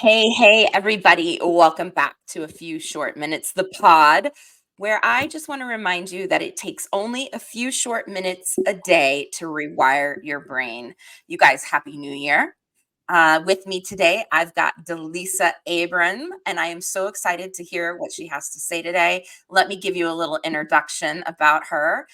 Hey, everybody. Welcome back to A Few Short Minutes, the pod, where I just want to remind you that it takes only a few short minutes a day to rewire your brain. You guys, Happy New Year. With me today, I've got Delisa Abraham, and I am so excited to hear what she has to say today. Let me give you a little introduction about her.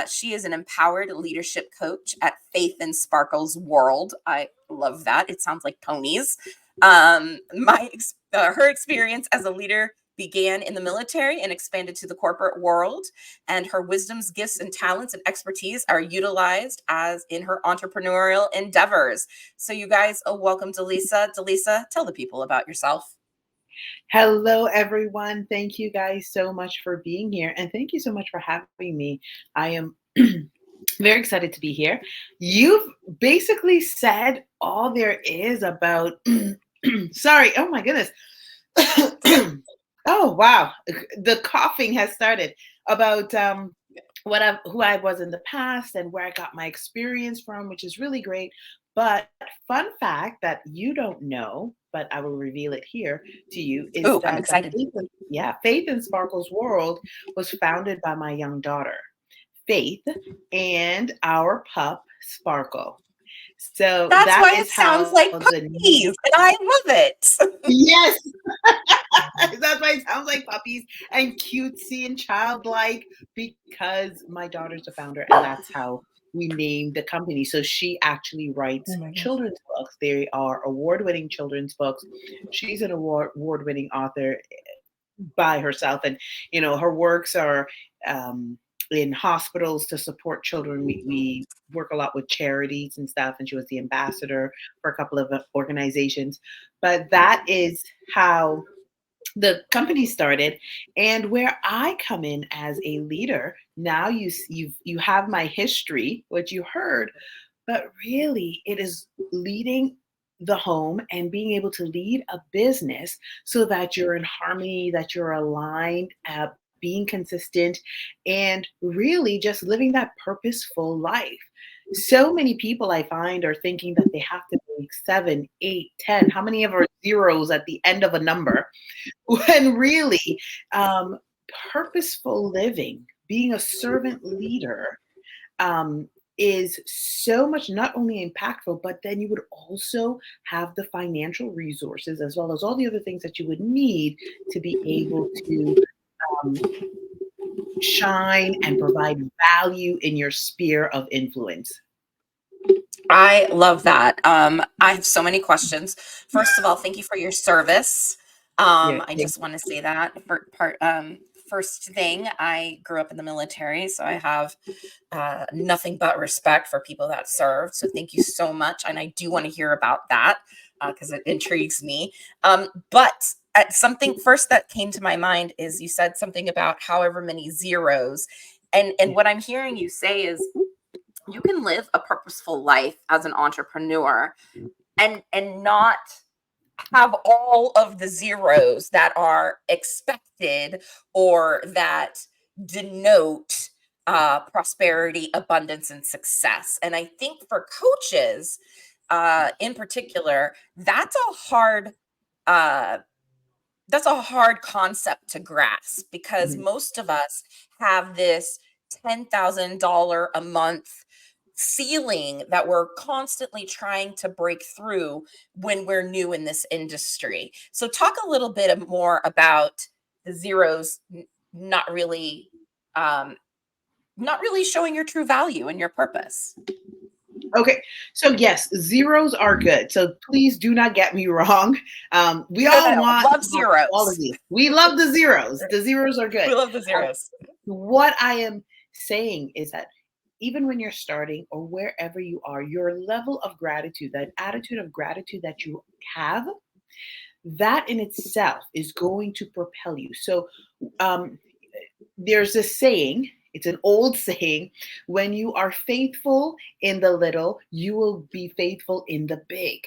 She is an empowered leadership coach at Faith and Sparkles World. I love that. It sounds like ponies. Her experience as a leader began in the military and expanded to the corporate world, and her wisdoms, gifts, and talents and expertise are utilized as in her entrepreneurial endeavors. So you guys, welcome Delisa. Delisa, tell the people about yourself. Hello, everyone. Thank you guys so much for being here. And thank you so much for having me. I am very excited to be here. You've basically said all there is about, sorry, oh my goodness. Oh, wow. The coughing has started about who I was in the past and where I got my experience from, which is really great. But fun fact that you don't know, but I will reveal it here to you, is Oh, I'm that excited. Faith and Sparkles World was founded by my young daughter, Faith, and our pup, Sparkle. So That's that why it is sounds how like the name. puppies, and I love it. Yes, that's why it sounds like puppies and cutesy and childlike because my daughter's the founder, and that's how we named the company. So she actually Oh writes my gosh. children's books. They are award-winning children's books. She's an award-winning author by herself, and her works are um, in hospitals to support children. We work a lot with charities and stuff, and she was the ambassador for a couple of organizations. But that is how the company started, and where I come in as a leader. Now you have my history, what you heard, but really it is leading the home and being able to lead a business so that you're in harmony, that you're aligned, being consistent, and really just living that purposeful life. So many people I find are thinking that they have to make 7, 8, 10. How many of our zeros at the end of a number? When really, um, purposeful living, being a servant leader, um, is so much not only impactful, but then you would also have the financial resources as well as all the other things that you would need to be able to um, shine and provide value in your sphere of influence. I love that. I have so many questions. First of all, thank you for your service. Yeah. I just want to say that for first thing, I grew up in the military, so I have nothing but respect for people that served. So thank you so much, and I do want to hear about that because it intrigues me. But something first that came to my mind is you said something about however many zeros, and what I'm hearing you say is you can live a purposeful life as an entrepreneur and not have all of the zeros that are expected or that denote prosperity, abundance, and success. And I think for coaches in particular, uh, that's a hard concept to grasp because Mhm. most of us have this $10,000 a month ceiling that we're constantly trying to break through when we're new in this industry. So talk a little bit more about the zeros not really um not really showing your true value and your purpose. Okay, so yes, zeros are good. So please do not get me wrong. We all want Love to have all of zeros. these. We love the zeros. The zeros are good. We love the Um, zeros. what I am saying is that even when you're starting or wherever you are, your level of gratitude, that attitude of gratitude that you have, that in itself is going to propel you. So um, there's a saying, it's an old saying, when you are faithful in the little, you will be faithful in the big.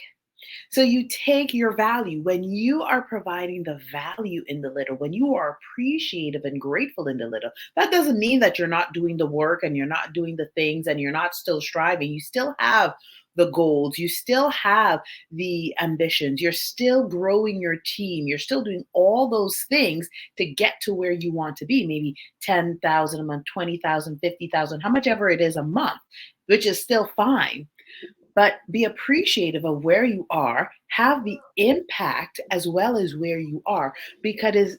So you take your value when you are providing the value in the little, when you are appreciative and grateful in the little. That doesn't mean that you're not doing the work and you're not doing the things and you're not still striving. You still have the goals, you still have the ambitions, you're still growing your team, you're still doing all those things to get to where you want to be, maybe 10,000 a month, 20,000, 50,000, how much ever it is a month, which is still fine. But be appreciative of where you are, have the impact as well as where you are, because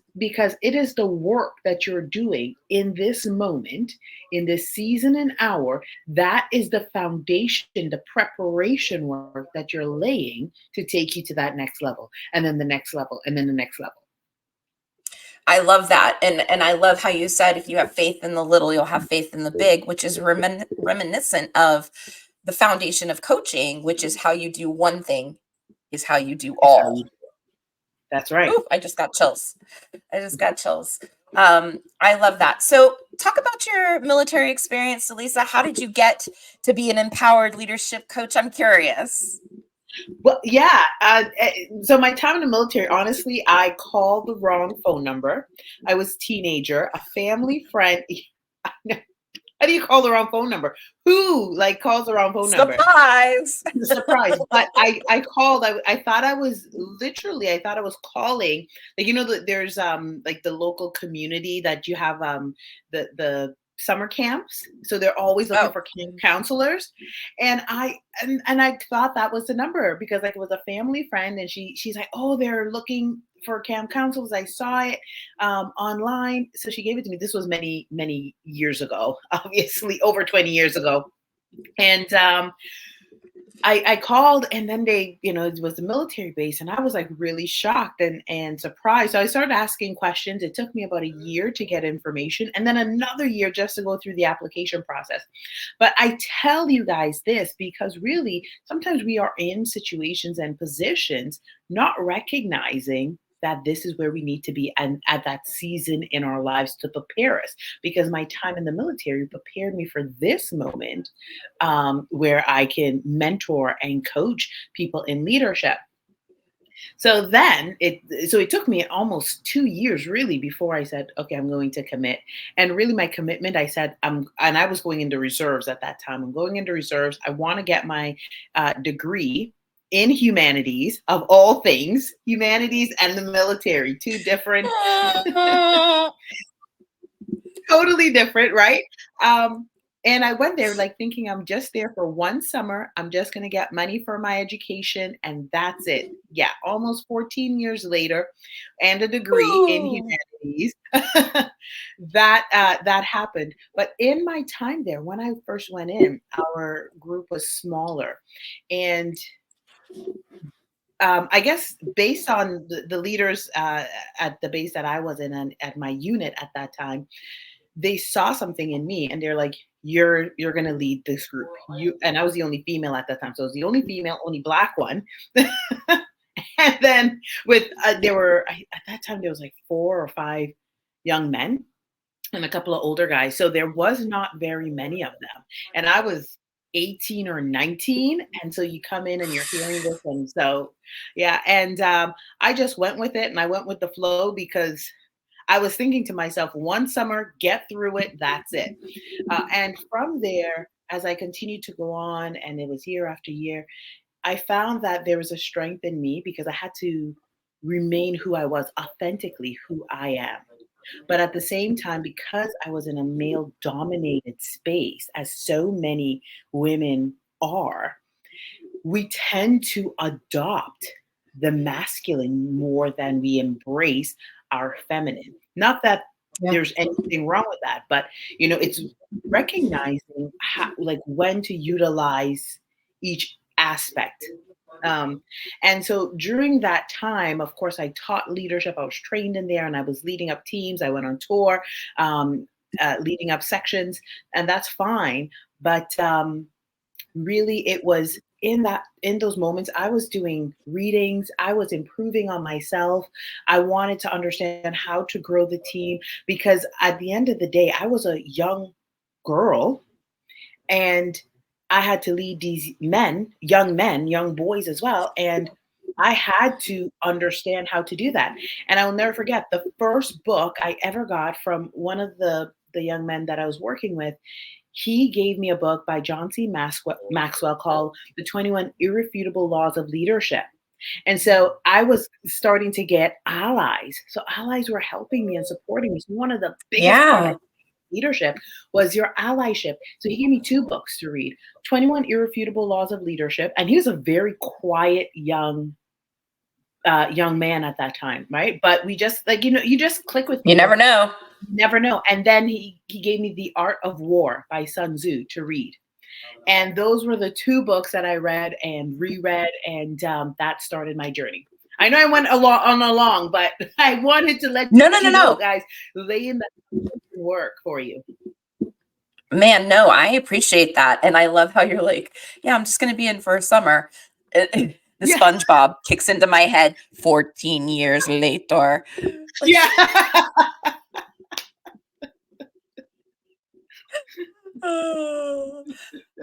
it is the work that you're doing in this moment, in this season and hour, that is the foundation, the preparation work that you're laying to take you to that next level, and then the next level, and then the next level. I love that. And I love how you said, if you have faith in the little, you'll have faith in the big, which is reminiscent of the foundation of coaching, which is how you do one thing is how you do It's how all. you, that's right. Ooh, I just got chills. I just got chills. I love that. So talk about your military experience, Delisa. How did you get to be an empowered leadership coach? I'm curious. Well, yeah. So my time in the military, honestly, I called the wrong phone number. I was a teenager. A family friend. How do you call the wrong phone number? Who like calls the wrong phone number? Surprise. Surprise. But I called. I thought I was literally. I thought I was calling. Like, there's like the local community that you have the summer camps, so they're always looking Oh, for camp counselors, and I thought that was the number because like it was a family friend, and she's like, oh, they're looking for camp counselors. I saw it online, so she gave it to me. This was many years ago, obviously over 20 years ago, and I called, and then they, it was the military base, and I was like really shocked and surprised. So I started asking questions. It took me about a year to get information, and then another year just to go through the application process. But I tell you guys this because really, sometimes we are in situations and positions not recognizing that this is where we need to be and at that season in our lives to prepare us. Because my time in the military prepared me for this moment where I can mentor and coach people in leadership. So then it took me almost 2 years really before I said, okay, I'm going to commit. And really my commitment, I said, and I was going into reserves at that time. I'm going into reserves. I want to get my degree in humanities, of all things, humanities and the military, two different, totally different, right? And I went there like thinking I'm just there for one summer. I'm just going to get money for my education, and that's it. Yeah, almost 14 years later, and a degree in ooh. humanities. That happened. But in my time there, when I first went in, our group was smaller, and I guess based on the leaders at the base that I was in and at my unit at that time, they saw something in me and they're like, you're gonna lead this group. And I was the only female at that time. So I was the only female, only black one. And then with at that time there was like 4 or 5 young men and a couple of older guys. So there was not very many of them. And I was 18 or 19. And so you come in and you're hearing this. And so, yeah. And I just went with it and I went with the flow because I was thinking to myself, one summer, get through it, that's it. And from there, as I continued to go on, and it was year after year, I found that there was a strength in me because I had to remain who I was, authentically who I am. But at the same time, because I was in a male dominated space, as so many women are, we tend to adopt the masculine more than we embrace our feminine. Not that Yeah. there's anything wrong with that, but it's recognizing how, like when to utilize each aspect. And so during that time, of course, I taught leadership. I was trained in there, and I was leading up teams. I went on tour, leading up sections, and that's fine. But really it was in those moments I was doing readings, I was improving on myself. I wanted to understand how to grow the team because at the end of the day I was a young girl, and I had to lead these men, young boys as well, and I had to understand how to do that. And I will never forget the first book I ever got from one of the young men that I was working with. he gave me a book by John C. Maxwell called The 21 Irrefutable Laws of Leadership. And so I was starting to get allies. So allies were helping me and supporting me. So one of the biggest part Yeah. of leadership was your allyship. So he gave me two books to read, 21 Irrefutable Laws of Leadership. And he was a very quiet young man at that time, right? But we just like, you just click with You people. never know. You never know. And then he gave me The Art of War by Sun Tzu to read. And those were the two books that I read and reread, and that started my journey. I know I went along, but I wanted to let No, no, no, you know, no. guys, lay in the work for you. Man, no, I appreciate that. And I love how you're like, yeah, I'm just going to be in for a summer. The Yeah, SpongeBob kicks into my head 14 years later. yeah.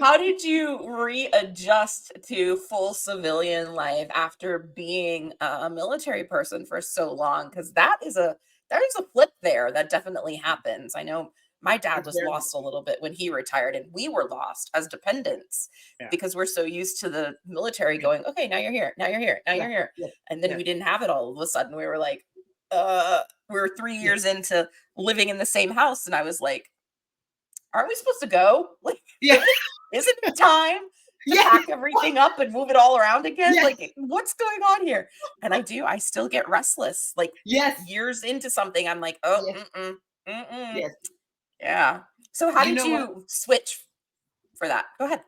How did you readjust to full civilian life after being a military person for so long? Because there's a flip there that definitely happens. I know my dad It's was very, lost a little bit when he retired, and we were lost as dependents yeah, because we're so used to the military yeah, going, okay, now you're here, now you're here, now yeah, you're here. yeah, And then yeah, we didn't have it all of a sudden. We were like, we were 3 years into living in the same house. And I was like, aren't we supposed to go? Like, yeah, isn't it time to yeah, pack everything up and move it all around again? yeah, Like, what's going on here? And I still get restless. Like yes, years into something, I'm like, oh, yes, yes. yeah. So how You did know what? you switch for that? Go ahead.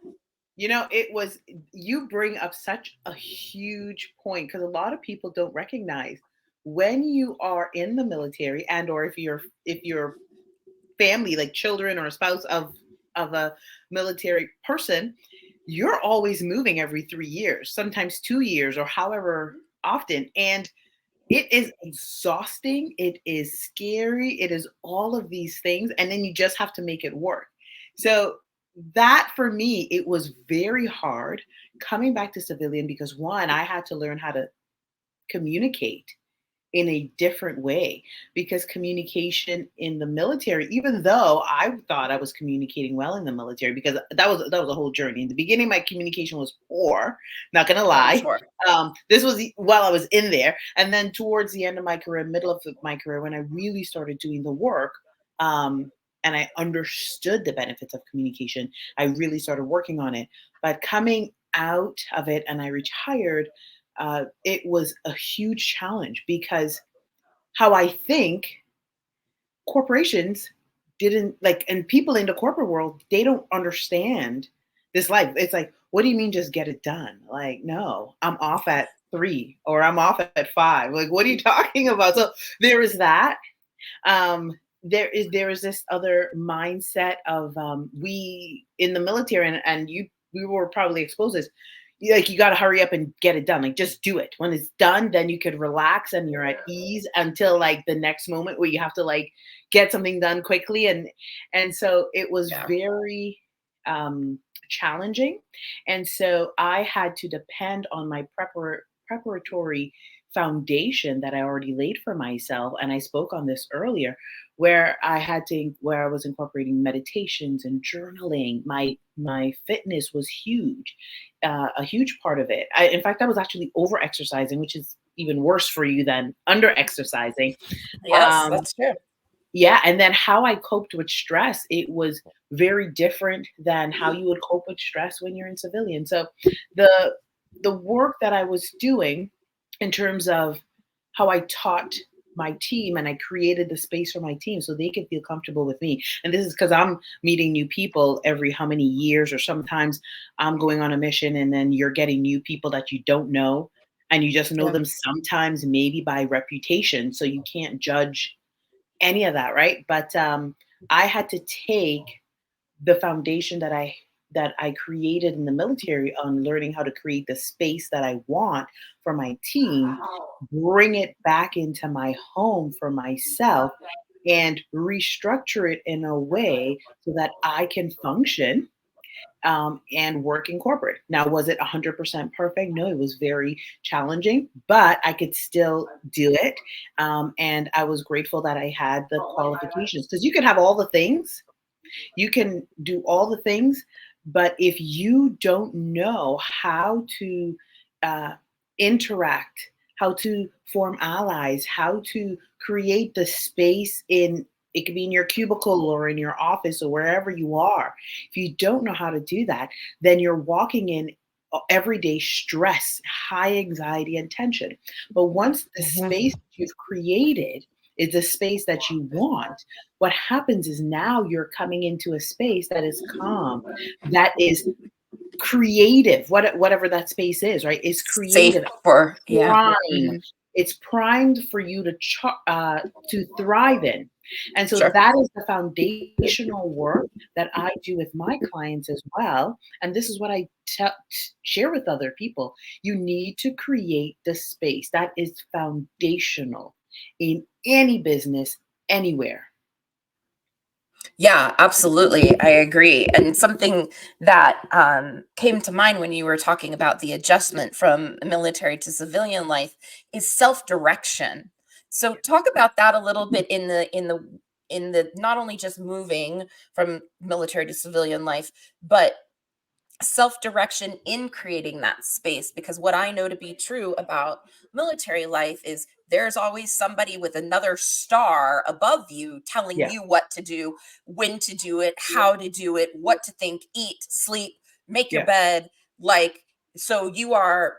It was, you bring up such a huge point because a lot of people don't recognize when you are in the military, and or if you're family, like children or a spouse of a military person, you're always moving every 3 years, sometimes 2 years, or however often. And it is exhausting. It is scary. It is all of these things. And then you just have to make it work. So, that for me, it was very hard coming back to civilian because one, I had to learn how to communicate in a different way, because communication in the military, even though I thought I was communicating well in the military, because that was a whole journey. In the beginning, my communication was poor, not gonna Oh, I'm lie. sure. This was while I was in there, and then towards the end of my career, middle of my career, when I really started doing the work, and I understood the benefits of communication, I really started working on it. But coming out of it, and I retired, it was a huge challenge because how I think corporations didn't like, and people in the corporate world, they don't understand this life. It's like, what do you mean just get it done? Like, no, I'm off at 3 or I'm off at 5. Like, what are you talking about? So there is that. There is this other mindset of we in the military, and you we were probably exposed to this. Like, you got to hurry up and get it done. Like, just do it. When it's done, then you could relax and you're at ease until like the next moment where you have to like get something done quickly. And so it was Yeah. very challenging. And so I had to depend on my preparatory foundation that I already laid for myself. And I spoke on this earlier, where I was incorporating meditations and journaling. My fitness was huge, a huge part of it. In fact, I was actually over exercising, which is even worse for you than under exercising. Yes, Um, that's true. yeah, and then how I coped with stress, it was very different than how you would cope with stress when you're in civilian. So the the work that I was doing in terms of how I taught my team, and I created the space for my team so they could feel comfortable with me. And this is because I'm meeting new people every how many years, or sometimes I'm going on a mission and then you're getting new people that you don't know, and you just know Yeah. them sometimes maybe by reputation. So you can't judge any of that, right? But I had to take the foundation that I created in the military on learning how to create the space that I want for my team, bring it back into my home for myself, and restructure it in a way so that I can function and work in corporate. Now, was it 100% perfect? No, it was very challenging, but I could still do it. And I was grateful that I had the qualifications, because you could have all the things, You can do all the things, but if you don't know how to uh, interact, how to form allies, how to create the space in, it could be in your cubicle or in your office or wherever you are. If you don't know how to do that, then you're walking in everyday stress, high anxiety, and tension. But once the Mhm. space you've created is the space that you want, what happens is now you're coming into a space that is calm, that is creative, whatever that space is, right? Is Safe creative, for, yeah. prime. Mhm. It's primed for you to thrive in. And so Sure. that is the foundational work that I do with my clients as well. And this is what I share with other people. You need to create the space that is foundational in any business, anywhere. Yeah, absolutely. I agree. And something that came to mind when you were talking about the adjustment from military to civilian life is self-direction. So talk about that a little bit in the not only just moving from military to civilian life, but self-direction in creating that space, because what I know to be true about military life is there's always somebody with another star above you telling Yeah, you what to do, when to do it, how to do it, what to think, eat, sleep, make your yeah, bed, like, so you are,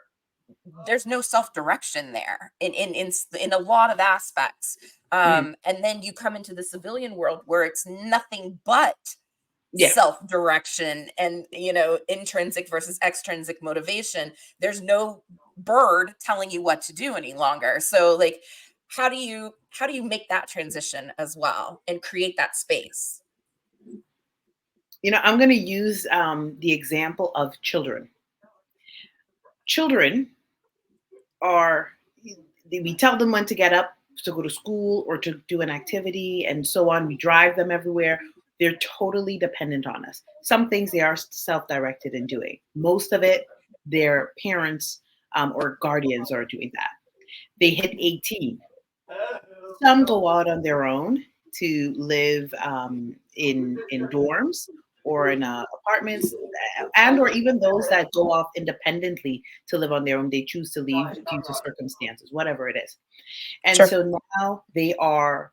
there's no self-direction there in a lot of aspects. mhm, And then you come into the civilian world where it's nothing but yeah. self-direction and, intrinsic versus extrinsic motivation. There's no bird telling you what to do any longer. So, like, how do you make that transition as well and create that space? I'm going to use the example of children. Children are, we tell them when to get up to go to school or to do an activity and so on. We drive them everywhere. They're totally dependent on us. Some things they are self-directed in doing. Most of it, their parents or guardians are doing that. They hit 18. Some go out on their own to live in dorms or in apartments, and or even those that go off independently to live on their own. They choose to leave due to circumstances, whatever it is. And Sure. so now they are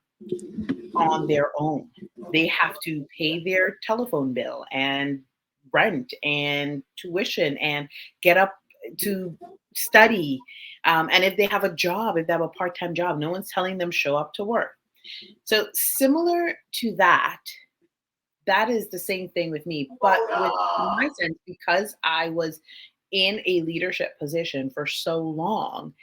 on their own. They have to pay their telephone bill and rent and tuition and get up to study. And if they have a job, if they have a part time job, no one's telling them show up to work. So, similar to that, that is the same thing with me. But with my sense, because I was in a leadership position for so long,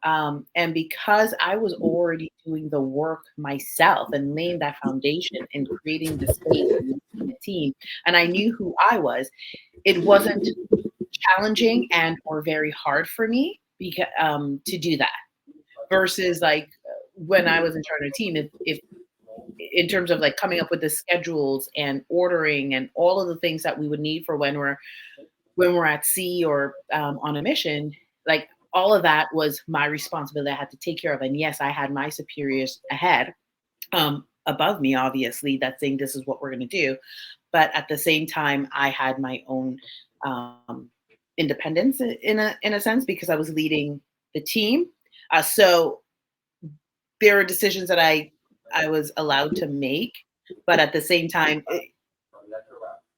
and because I was already doing the work myself and laying that foundation and creating the space and leading a team, and I knew who I was, it wasn't challenging and or very hard for me because to do that versus like when I was in charge of a team, if in terms of like coming up with the schedules and ordering and all of the things that we would need for when we're at sea or on a mission, like all of that was my responsibility. I had to take care of, and yes, I had my superiors ahead, above me, obviously, that saying this is what we're going to do. But at the same time, I had my own independence in a sense because I was leading the team. So there are decisions that I was allowed to make, but at the same time,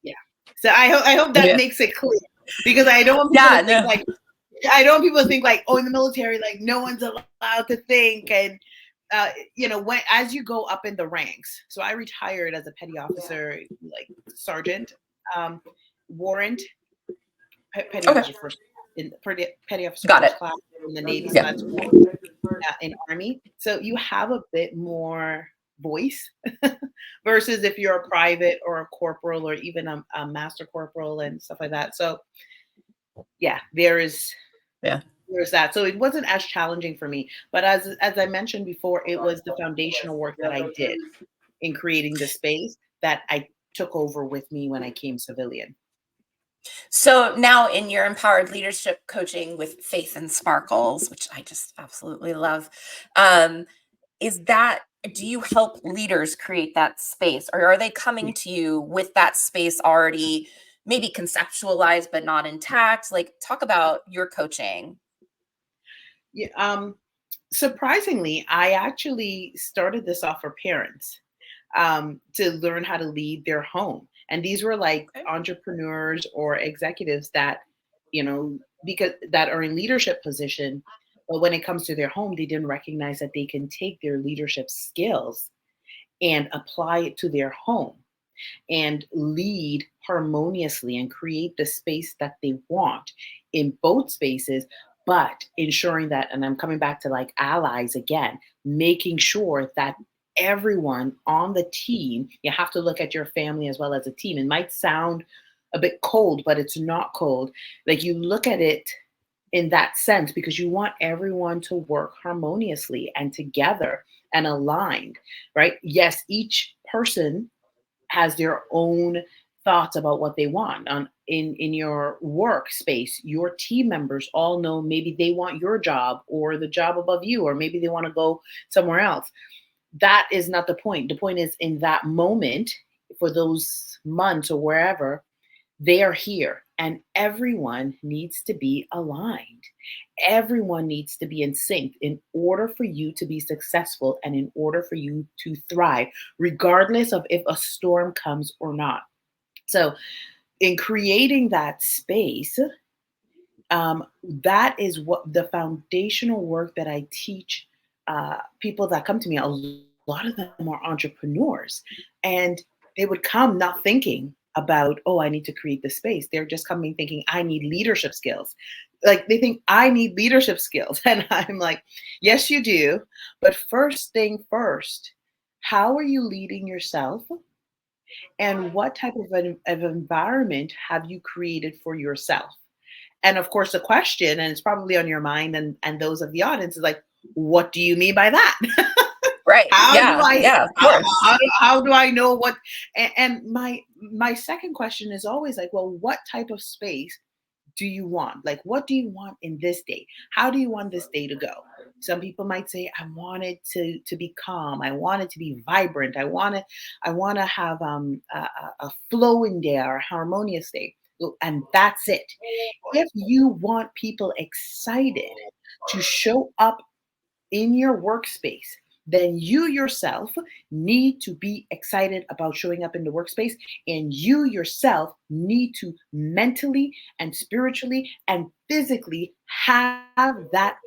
yeah. So I hope that Yeah. makes it clear because I don't want people to Yeah, think no. like I don't want people to think like, oh, in the military, like no one's allowed to think. And when as you go up in the ranks. So I retired as a petty officer, like sergeant, warrant, petty Okay. officer first in petty officer Got it. first class in the Navy. So Yeah. that's in Army. So you have a bit more voice versus if you're a private or a corporal or even a master corporal and stuff like that. So yeah, Yeah. there's that. So it wasn't as challenging for me. But as I mentioned before, it was the foundational work that I did in creating the space that I took over with me when I came civilian. So now in your empowered leadership coaching with Faith and Sparkles, which I just absolutely love, is that do you help leaders create that space, or are they coming Yeah. to you with that space already maybe conceptualized but not intact? Like, talk about your coaching. Yeah, surprisingly, I actually started this off for parents to learn how to lead their home. And these were like Okay. entrepreneurs or executives that, because that are in leadership position, but when it comes to their home, they didn't recognize that they can take their leadership skills and apply it to their home and lead harmoniously and create the space that they want in both spaces, but ensuring that, and I'm coming back to like allies again, making sure that everyone on the team, you have to look at your family as well as a team. It might sound a bit cold, but it's not cold. Like you look at it in that sense because you want everyone to work harmoniously and together and aligned, right? Yes, each person has their own thoughts about what they want in your workspace. Your team members all know maybe they want your job or the job above you, or maybe they want to go somewhere else. That is not the point. The point is in that moment, for those months or wherever, they are here and everyone needs to be aligned. Everyone needs to be in sync in order for you to be successful and in order for you to thrive, regardless of if a storm comes or not. So, in creating that space, that is what the foundational work that I teach people that come to me. A lot of them are entrepreneurs, and they would come not thinking about, oh, I need to create the space. They're just coming thinking, I need leadership skills. Like they think I need leadership skills. And I'm like, yes, you do. But first thing first, how are you leading yourself? And what type of environment have you created for yourself? And of course, the question, and it's probably on your mind and those of the audience, is like, what do you mean by that? Right. How do Yeah. I Yeah. Of course. how do I know what? And my second question is always like, well, what type of space do you want? Like, what do you want in this day? How do you want this day to go? Some people might say, I want it to be calm. I want it to be vibrant. I want to have a flowing day or a harmonious day. And that's it. If you want people excited to show up in your workspace, then you yourself need to be excited about showing up in the workspace. And you yourself need to mentally and spiritually and physically have that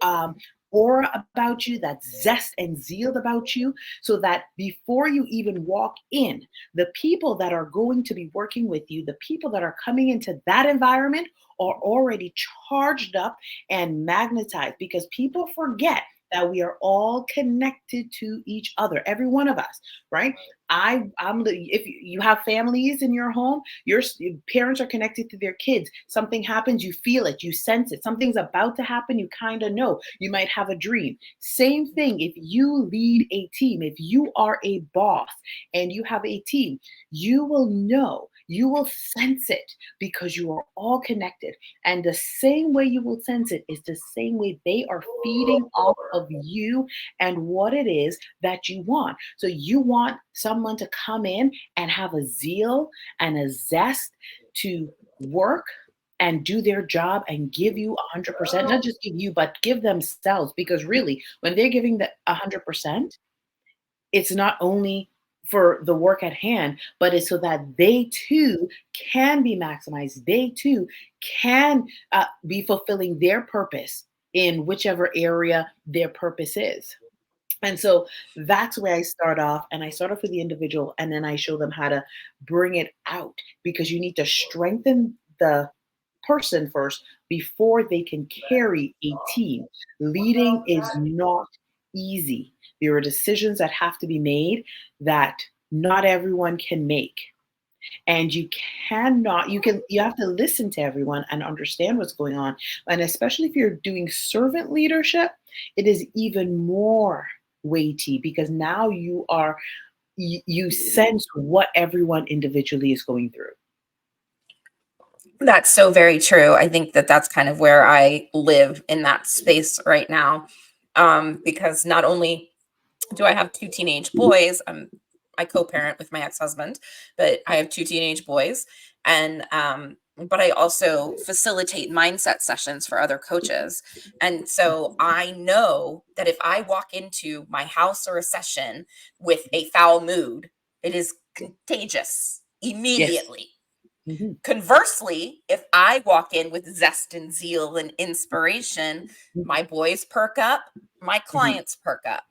um, aura about you, that zest and zeal about you, so that before you even walk in, the people that are going to be working with you, the people that are coming into that environment are already charged up and magnetized, because people forget that we are all connected to each other, every one of us, right? If you have families in your home, your parents are connected to their kids. Something happens, you feel it, you sense it. Something's about to happen, you kind of know. You might have a dream. Same thing if you lead a team, if you are a boss and you have a team, you will know, you will sense it because you are all connected. And the same way you will sense it is the same way they are feeding off of you and what it is that you want. So you want someone to come in and have a zeal and a zest to work and do their job and give you 100%, not just give you, but give themselves. Because really, when they're giving the 100%, it's not only for the work at hand, but it's so that they too can be maximized. They too can be fulfilling their purpose in whichever area their purpose is. And so that's where I start off. And I start off with the individual and then I show them how to bring it out, because you need to strengthen the person first before they can carry a team. Leading is not easy. There are decisions that have to be made that not everyone can make. And you have to listen to everyone and understand what's going on. And especially if you're doing servant leadership, it is even more weighty, because now you sense what everyone individually is going through. That's so very true. I think that that's kind of where I live in that space right now. Because not only Do I have 2 teenage boys? I co-parent with my ex-husband, but I have 2 teenage boys, and, but I also facilitate mindset sessions for other coaches, and so I know that if I walk into my house or a session with a foul mood, it is contagious Yes. immediately. Hmm. Conversely, if I walk in with zest and zeal and inspiration, my boys perk up, my Hmm. clients perk up.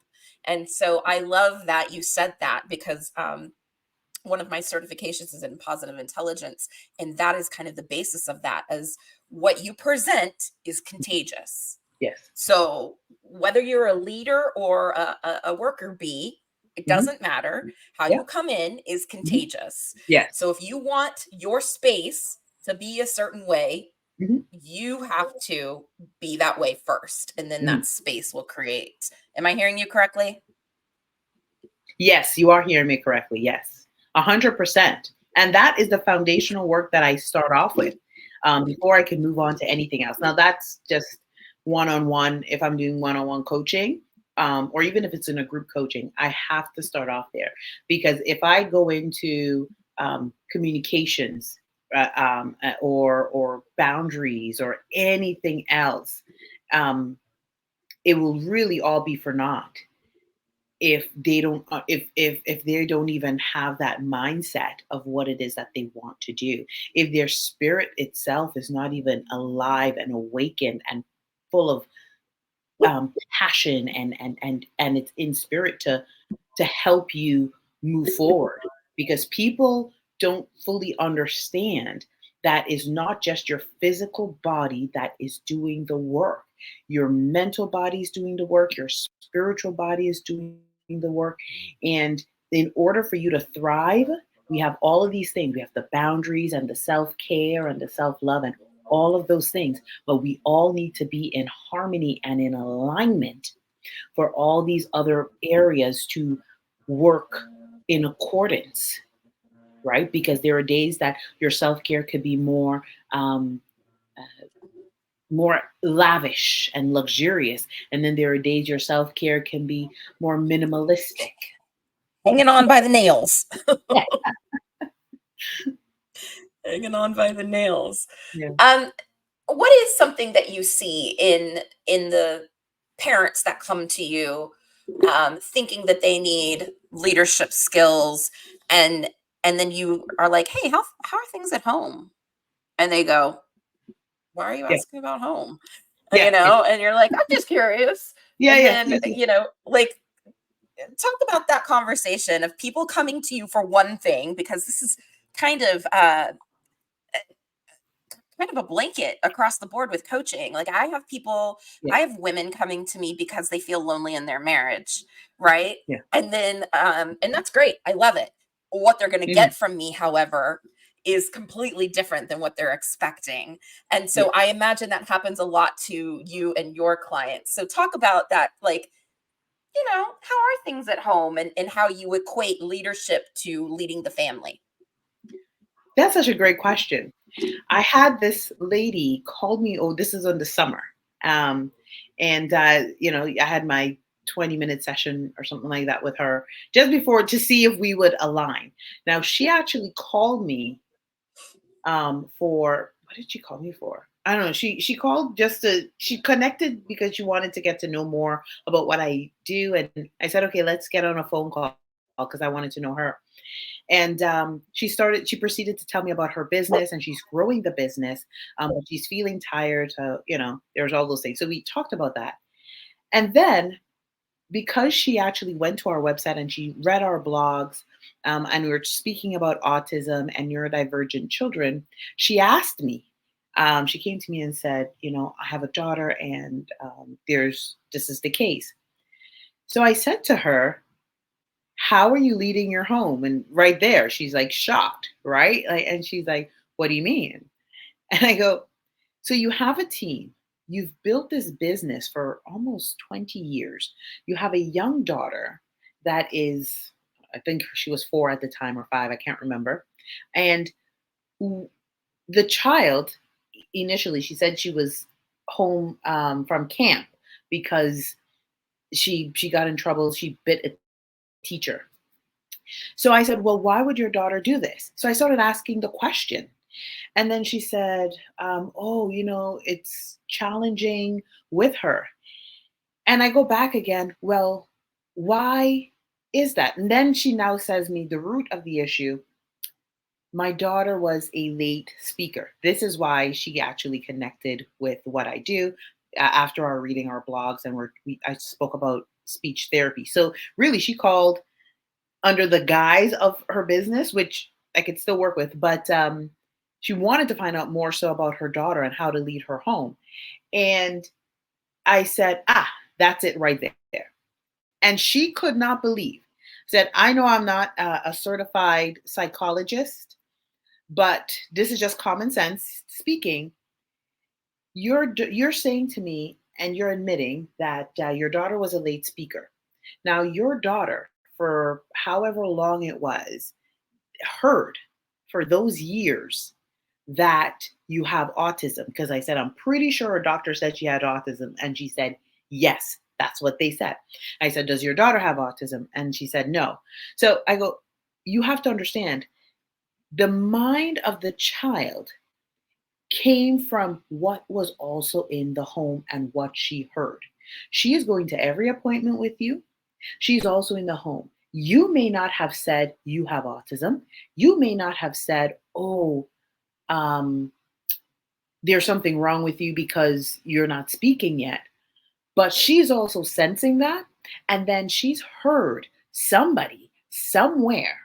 And so I love that you said that because one of my certifications is in positive intelligence. And that is kind of the basis of that, as what you present is contagious. Yes. So whether you're a leader or a worker bee, it Hmm. doesn't matter. How Yeah. you come in is Hmm. contagious. Yes. So if you want your space to be a certain way, Hmm. you have to be that way first, and then Hmm. that space will create. Am I hearing you correctly? Yes, you are hearing me correctly. Yes, 100%. And that is the foundational work that I start off with before I can move on to anything else. Now, that's just one on one. If I'm doing one on one coaching, or even if it's in a group coaching, I have to start off there because if I go into communications or boundaries or anything else, um, it will really all be for naught if they don't if they don't even have that mindset of what it is that they want to do, if their spirit itself is not even alive and awakened and full of passion and it's in spirit to help you move forward, because people don't fully understand that is not just your physical body that is doing the work. Your mental body is doing the work, your spiritual body is doing the work. And in order for you to thrive, we have all of these things. We have the boundaries and the self-care and the self-love and all of those things, but we all need to be in harmony and in alignment for all these other areas to work in accordance, right? Because there are days that your self-care could be um, uh, more lavish and luxurious, and then there are days your self-care can be more minimalistic. Hanging on by the nails. Yeah. Hanging on by the nails. Yeah. Um, what is something that you see in the parents that come to you, thinking that they need leadership skills, and then you are like, "Hey, how are things at home?" And they go, "Why are you Yeah. asking about home?" Yeah. Yeah. And you're like, "I'm just curious." Yeah. And Yeah. then, Yes, yes. like, talk about that conversation of people coming to you for one thing, because this is kind of kind of a blanket across the board with coaching. Like, Yeah. I have women coming to me because they feel lonely in their marriage, right? Yeah. And then and that's great. I love it. What they're going to Mhm. get from me, however, is completely different than what they're expecting. And Yeah. so I imagine that happens a lot to you and your clients. So talk about that, like, how are things at home, and how you equate leadership to leading the family. That's such a great question. I had this lady call me. Oh, this is in the summer, um, and I had my 20-minute session or something like that with her just before to see if we would align. Now she actually called me for what did she call me for? I don't know. She called just to she connected because she wanted to get to know more about what I do, and I said, okay, let's get on a phone call because I wanted to know her. And she proceeded to tell me about her business and she's growing the business, but she's feeling tired. There's all those things. So we talked about that. And then because she actually went to our website and she read our blogs, and we were speaking about autism and neurodivergent children, she asked me, she came to me and said, I have a daughter and this is the case. So I said to her, how are you leading your home? And right there, she's like shocked, right? And she's like, what do you mean? And I go, so you have a team. You've built this business for almost 20 years. You have a young daughter that is, I think she was 4 at the time or 5, I can't remember. And w- the child, initially, she said she was home from camp because she got in trouble. She bit a teacher. So I said, well, why would your daughter do this? So I started asking the question. And then she said, oh, it's challenging with her. And I go back again, well, why is that? And then she now says me the root of the issue. My daughter was a late speaker. This is why she actually connected with what I do after our reading our blogs, and I spoke about speech therapy. So really, she called under the guise of her business, which I could still work with, but she wanted to find out more so about her daughter and how to lead her home. And I said, that's it right there. And she could not believe. Said, I know I'm not a certified psychologist, but this is just common sense speaking. You're saying to me, and you're admitting that your daughter was a late speaker. Now, your daughter, for however long it was, heard for those years that you have autism. Because I said, I'm pretty sure her doctor said she had autism. And she said, yes, that's what they said. I said, does your daughter have autism? And she said, no. So I go, you have to understand, the mind of the child came from what was also in the home and what she heard. She is going to every appointment with you. She's also in the home. You may not have said you have autism. You may not have said, oh, there's something wrong with you because you're not speaking yet. But she's also sensing that. And then she's heard somebody somewhere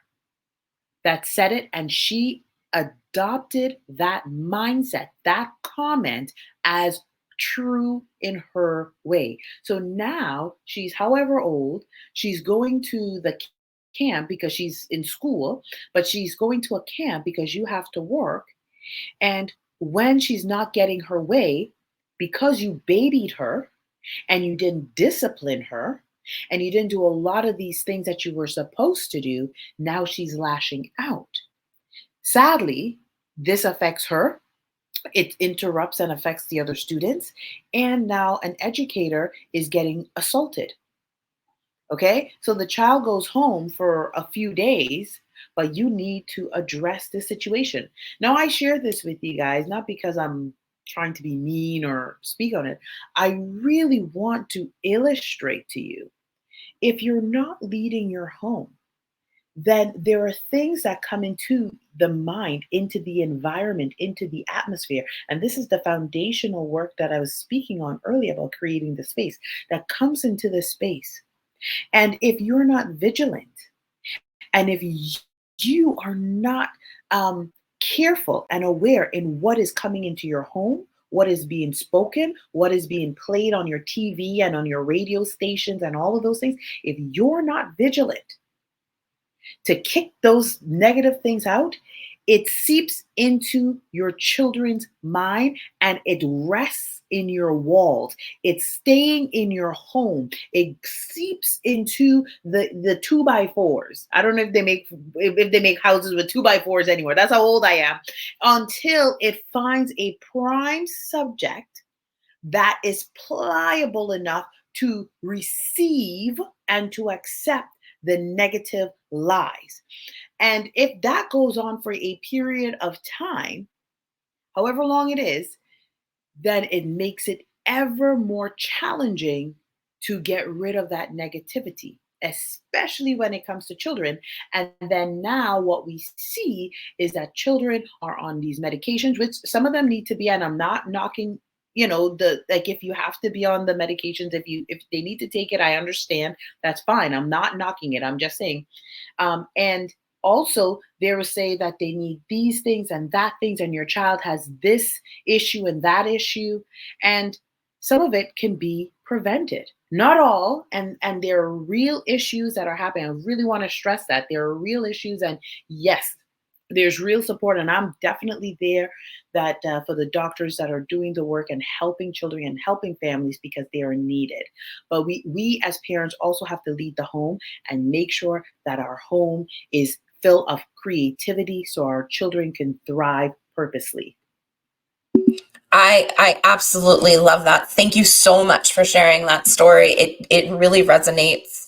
that said it, and she adopted that mindset, that comment as true in her way. So now she's however old, she's going to the camp because she's in school, but she's going to a camp because you have to work. And when she's not getting her way, because you babied her and you didn't discipline her, and you didn't do a lot of these things that you were supposed to do, now she's lashing out. Sadly, this affects her. It interrupts and affects the other students. And now an educator is getting assaulted. Okay, so the child goes home for a few days, but you need to address this situation. Now, I share this with you guys, not because I'm trying to be mean or speak on it. I really want to illustrate to you, if you're not leading your home, then there are things that come into the mind, into the environment, into the atmosphere. And this is the foundational work that I was speaking on earlier about creating the space that comes into the space. And if you're not vigilant, and if you are not careful and aware in what is coming into your home, what is being spoken, what is being played on your TV and on your radio stations and all of those things, if you're not vigilant to kick those negative things out, it seeps into your children's mind and it rests in your walls. It's staying in your home. It seeps into the 2x4s. I don't know if they make houses with 2x4s anymore. That's how old I am. Until it finds a prime subject that is pliable enough to receive and to accept the negative lies. And if that goes on for a period of time, however long it is, then it makes it ever more challenging to get rid of that negativity, especially when it comes to children. And then now what we see is that children are on these medications, which some of them need to be, and I'm not knocking, if you have to be on the medications, if they need to take it, I understand, that's fine. I'm not knocking it. I'm just saying. And also, they will say that they need these things and that things, and your child has this issue and that issue. And some of it can be prevented. Not all, and there are real issues that are happening. I really want to stress that there are real issues, and yes, there's real support, and I'm definitely there that for the doctors that are doing the work and helping children and helping families, because they are needed. But we as parents also have to lead the home and make sure that our home is full of creativity so our children can thrive purposely. I absolutely love that. Thank you so much for sharing that story. It really resonates.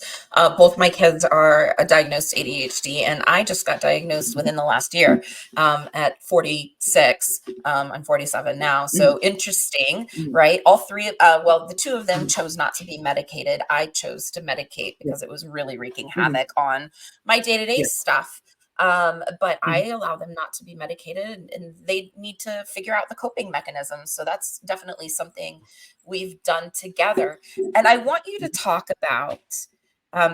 Both my kids are diagnosed ADHD, and I just got diagnosed within the last year at 46. I'm 47 now, Mhm, so interesting, mhm, right? All three, well, the two of them mhm. chose not to be medicated. I chose to medicate Yeah. because it was really wreaking Mhm. havoc on my day-to-day Yeah. stuff. But I Mhm. allow them not to be medicated, and they need to figure out the coping mechanisms. So that's definitely something we've done together. And I want you to Mhm. talk about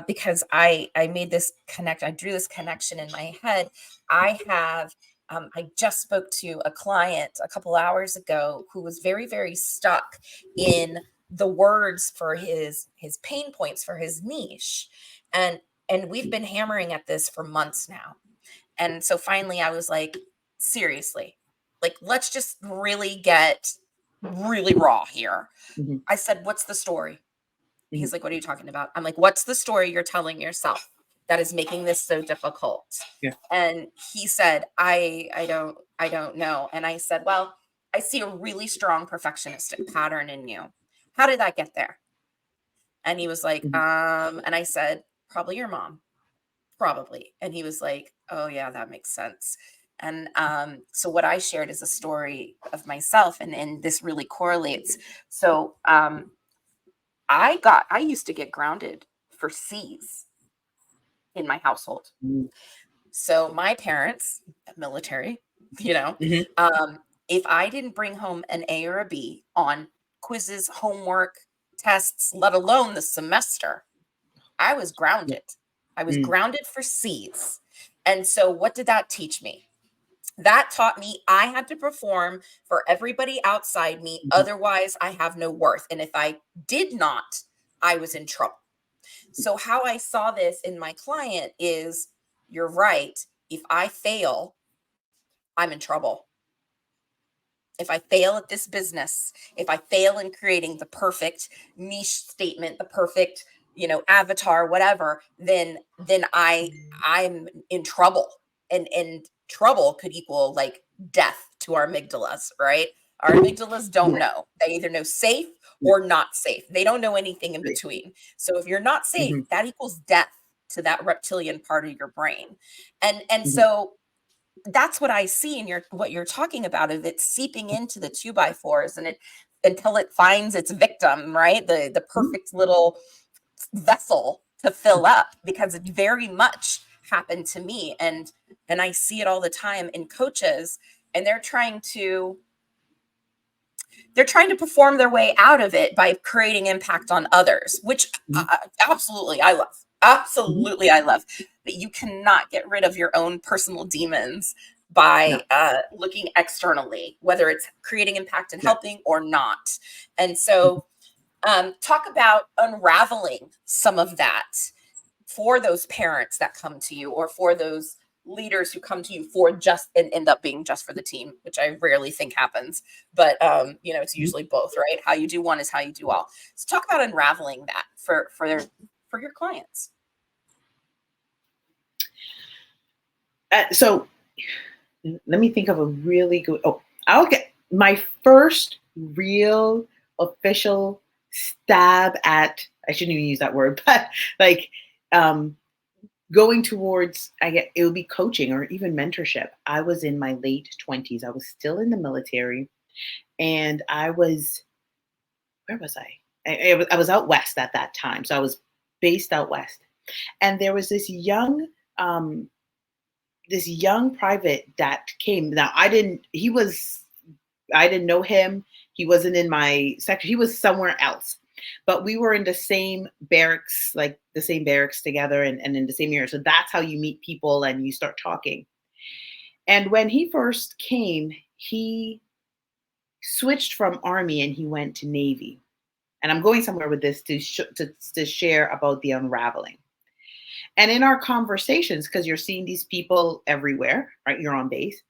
because I made this connect, I drew this connection in my head. I have I just spoke to a client a couple hours ago who was very, very stuck in the words for his pain points for his niche. And and we've been hammering at this for months now. And so finally I was like, seriously, like, let's just really get really raw here. Mhm. I said, what's the story? Mhm. He's like, what are you talking about? I'm like, what's the story you're telling yourself that is making this so difficult? Yeah. And he said, I don't know. And I said, well, I see a really strong perfectionistic pattern in you. How did that get there? And he was like, Mhm. and I said, probably your mom. Probably. And he was like, "Oh yeah, that makes sense." And so what I shared is a story of myself, and this really correlates. So I used to get grounded for C's in my household. Mhm. So my parents, military, you know, Mhm. um, if I didn't bring home an A or a B on quizzes, homework, tests, let alone the semester, I was Yeah. grounded. I was Mm. grounded for C's. And so what did that teach me? That taught me I had to perform for everybody outside me. Mhm. Otherwise, I have no worth. And if I did not, I was in trouble. So, how I saw this in my client is you're right. If I fail, I'm in trouble. If I fail at this business, if I fail in creating the perfect niche statement, the perfect, avatar, whatever, then I'm in trouble. And trouble could equal like death to our amygdalas, right? Our amygdalas don't Yeah. know. They either know safe Yeah. or not safe. They don't know anything in Right. between. So if you're not safe, Mhm. that equals death to that reptilian part of your brain. And Mhm. so that's what I see in what you're talking about, of it seeping into the two by fours, and it until it finds its victim, right? The Mhm. perfect little vessel to fill up, because it very much happened to me. And I see it all the time in coaches, and they're trying to perform their way out of it by creating impact on others, which Mhm. absolutely I love. Mhm. Absolutely I love. But you cannot get rid of your own personal demons No. by looking externally, whether it's creating impact and Yeah. helping or not. And Mhm. so, talk about unraveling some of that for those parents that come to you, or for those leaders who come to you for just and end up being just for the team, which I rarely think happens. But it's Mhm. usually both, right? How you do one is how you do all. So talk about unraveling that for your clients. So let me think of a really good. Oh, I'll get my first real official stab at. I shouldn't even use that word, but like um, going towards. I get it would be coaching or even mentorship. I was in my late 20s. I was still in the military, and I was where was I? I was out west at that time, so I was based out west, and there was um, this young private that came. Now I didn't know him. He wasn't in my sector. He was somewhere else. But we were in the same barracks, like the same barracks together, and in the same area. So that's how you meet people and you start talking. And when he first came, he switched from army and he went to navy. And I'm going somewhere with this to share about the unraveling. And in our conversations, because you're seeing these people everywhere, right? You're on base.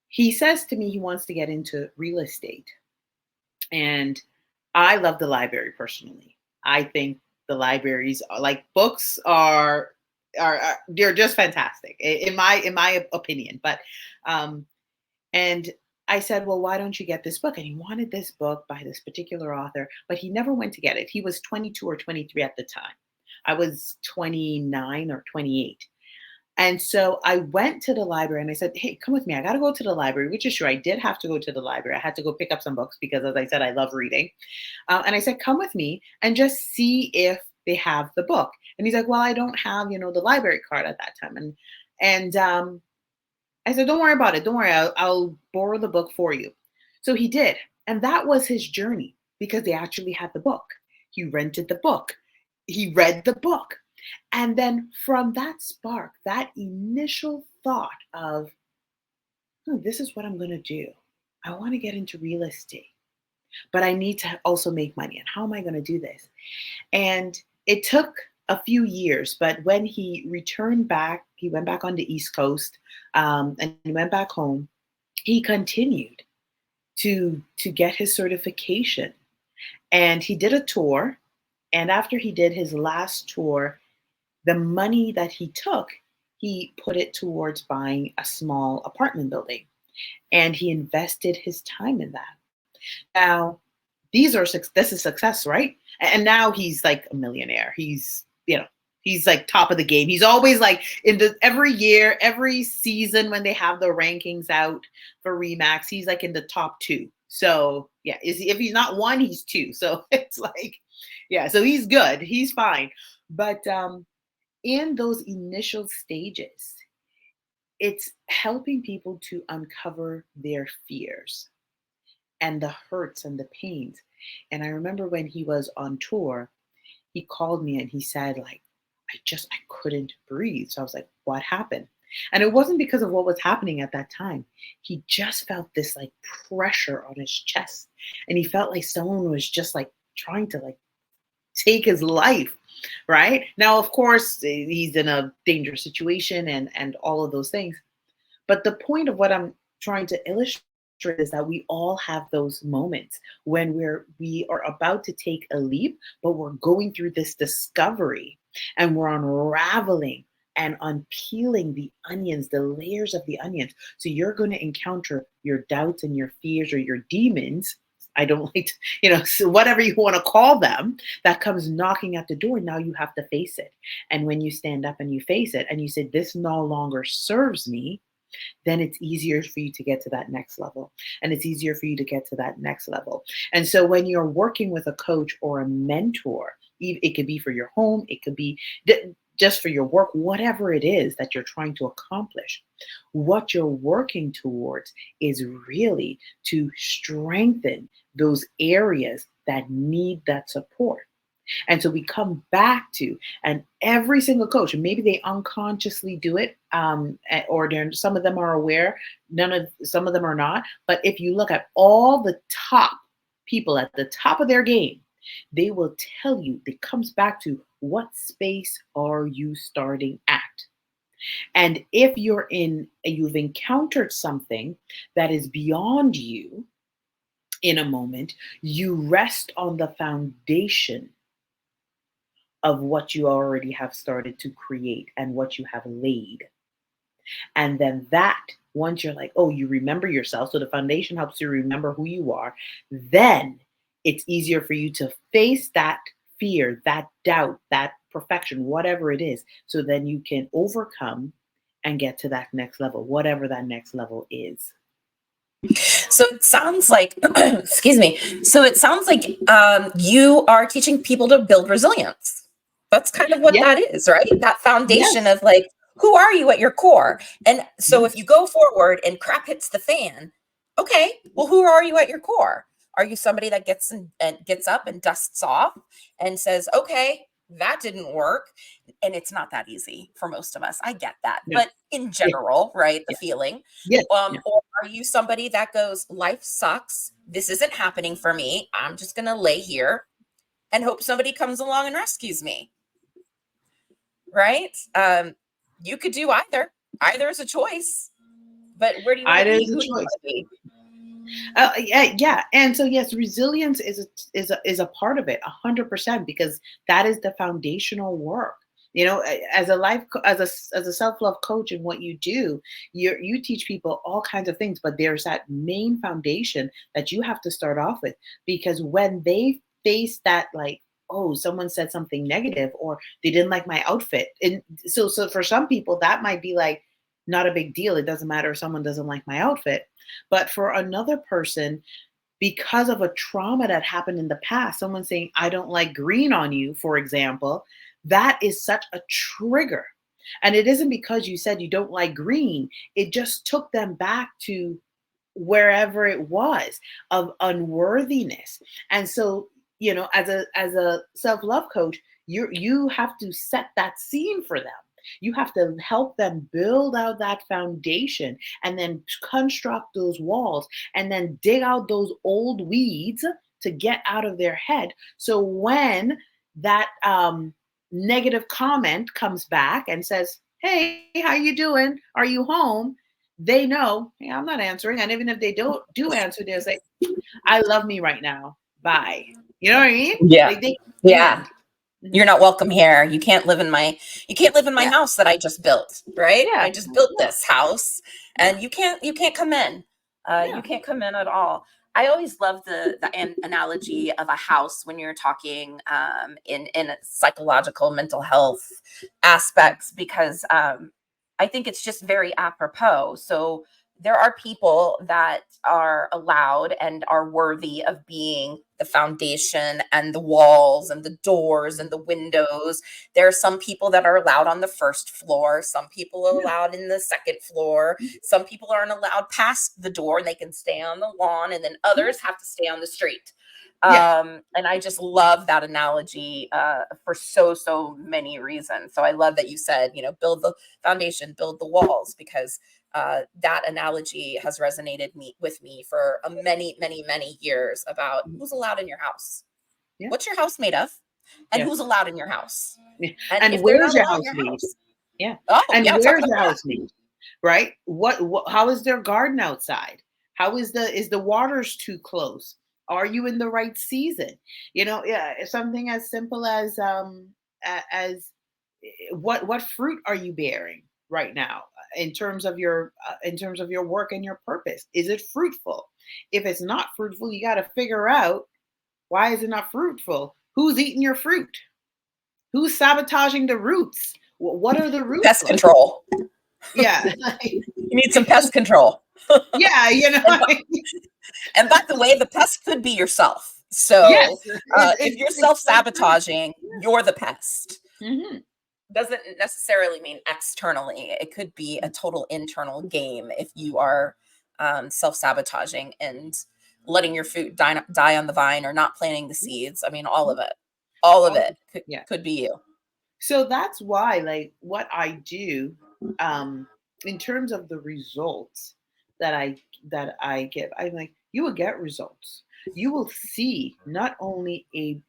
He says to me he wants to get into real estate. And I love the library personally. I think the libraries are like books are they're just fantastic in my opinion. But um and I said, well, why don't you get this book? And he wanted this book by this particular author, but he never went to get it. He was 22 or 23 at the time. I was 29 or 28. And so I went to the library and I said, hey, come with me. I got to go to the library, which is true. I did have to go to the library. I had to go pick up some books because, as I said, I love reading. And I said, come with me and just see if they have the book. And he's like, well, I don't have, the library card at that time. And I said, don't worry about it. Don't worry. I'll borrow the book for you. So he did. And that was his journey because they actually had the book. He rented the book. He read the book. And then from that spark, that initial thought of, this is what I'm going to do. I want to get into real estate, but I need to also make money. And how am I going to do this? And it took a few years, but when he returned back, he went back on the East Coast, and he went back home. He continued to get his certification, and he did a tour. And after he did his last tour, the money that he took, he put it towards buying a small apartment building, and he invested his time in that. Now, this is success, right? And now he's like a millionaire. He's like top of the game. He's always like every year, every season when they have the rankings out for Remax, he's like in the top 2. So yeah, if he's not 1, he's 2. So it's like, yeah, so he's good. He's fine. But in those initial stages, it's helping people to uncover their fears and the hurts and the pains. And I remember when he was on tour, he called me and he said, like, I couldn't breathe. So I was like, what happened? And it wasn't because of what was happening at that time. He just felt this like pressure on his chest. And he felt like someone was just like trying to like take his life. Right now, of course, he's in a dangerous situation and all of those things. But the point of what I'm trying to illustrate is that we all have those moments when we are about to take a leap, but we're going through this discovery and we're unraveling and unpeeling the onions, the layers of the onions. So you're going to encounter your doubts and your fears or your demons. I don't like to, so whatever you want to call them, that comes knocking at the door. Now you have to face it. And when you stand up and you face it and you say, this no longer serves me, then it's easier for you to get to that next level. And it's easier for you to get to that next level. And so when you're working with a coach or a mentor, it could be for your home, it could be just for your work, whatever it is that you're trying to accomplish, what you're working towards is really to strengthen those areas that need that support. And so we come back to, and every single coach, and maybe they unconsciously do it, or some of them are aware, some of them are not. But if you look at all the top people at the top of their game, they will tell you, it comes back to, what space are you starting at? And if you've encountered something that is beyond you in a moment, you rest on the foundation of what you already have started to create and what you have laid. And then that, once you're like, oh, you remember yourself, so the foundation helps you remember who you are, then it's easier for you to face that fear, that doubt, that perfection, whatever it is. So then you can overcome and get to that next level, whatever that next level is. So it sounds like, excuse me. So it sounds like you are teaching people to build resilience. That's kind of what that is, right? That foundation of like, who are you at your core? And so if you go forward and crap hits the fan, okay, well, who are you at your core? Are you somebody that gets up and dusts off and says, okay, that didn't work? And it's not that easy for most of us. I get that. But in general, right, the feeling. Or are you somebody that goes, life sucks. This isn't happening for me. I'm just going to lay here and hope somebody comes along and rescues me. Right? You could do either. Either is a choice. But where do you want to be? Who do you want to be? Yeah. And so, yes, resilience is a part of it, 100%, because that is the foundational work You know, as a as a self-love coach, and what you do, you teach people all kinds of things, but there's that main foundation that you have to start off with, because when they face that, like, oh, someone said something negative, or they didn't like my outfit, and so for some people that might be like not a big deal. It doesn't matter if someone doesn't like my outfit. But for another person, because of a trauma that happened in the past, someone saying, I don't like green on you, for example, that is such a trigger. And it isn't because you said you don't like green, it just took them back to wherever it was of unworthiness. And so, you know, as a self-love coach, you have to set that scene for them. You have to help them build out that foundation, and then construct those walls, and then dig out those old weeds to get out of their head. So when that negative comment comes back and says, hey, how you doing, are you home, they know, hey, I'm not answering. And even if they don't do answer, they'll say, I love me right now, bye. You know what I mean? Yeah. Like, they Yeah. understand. You're not welcome here. You can't live in my Yeah, house that I just built, right? yeah, I just built yeah, this house, yeah, and you can't come in. You yeah, can't come in at all. I always love the analogy of a house when you're talking in a psychological mental health aspects, because I think it's just very apropos. So there are people that are allowed and are worthy of being the foundation and the walls and the doors and the windows. There are some people that are allowed on the first floor. Some people are yeah, allowed in the second floor. Some people aren't allowed past the door and they can stay on the lawn. And then yeah, others have to stay on the street. yeah. And I just love that analogy for so many reasons. So I love that you said, you know, build the foundation, build the walls, because that analogy has resonated with me for many years about who's allowed in your house, Yeah, what's your house made of, and yeah, who's allowed in your house. yeah. And And if they're where's not your allowed in house your made? house, Yeah. oh And yeah, talk where's about your that. house made? Right? How is their garden outside? How is the waters too close? Are you in the right season? You know, yeah, something as simple as as what fruit are you bearing right now, in terms of your work and your purpose? Is it fruitful? If it's not fruitful, you got to figure out, why is it not fruitful? Who's eating your fruit? Who's sabotaging the roots? What are the roots Pest like? control. Yeah. You need some pest control. Yeah, you know. And and by the way, the pest could be yourself. Yes, So if you're it's so true. self-sabotaging, you're the pest. Mhm. Doesn't necessarily mean externally. It could be a total internal game if you are self-sabotaging and letting your fruit die on the vine, or not planting the seeds. I mean, all of All it yeah. could be you. So that's why, like, what I do, um, in terms of the results that I give, I'm like, you will get results. You will see not only a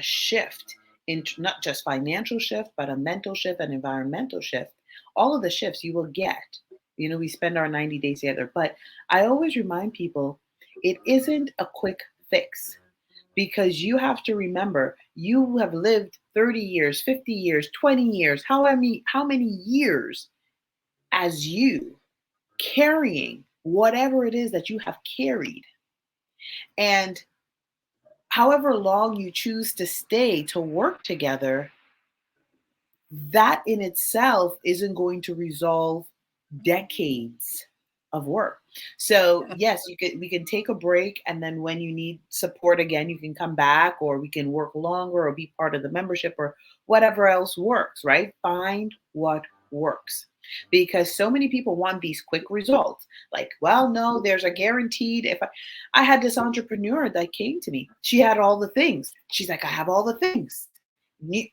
shift in not just financial shift, but a mental shift, an environmental shift. All of the shifts you will get. You know, we spend our 90 days together, but I always remind people, it isn't a quick fix, because you have to remember, you have lived 30 years, 50 years, 20 years, how many years as you, carrying whatever it is that you have carried. And however long you choose to stay to work together, that in itself isn't going to resolve decades of work. So yes, we can take a break, and then when you need support again, you can come back, or we can work longer, or be part of the membership, or whatever else works, right? Find what works. Because so many people want these quick results. Like, well, no, there's a guaranteed, if I had this entrepreneur that came to me. She had all the things. She's like, I have all the things.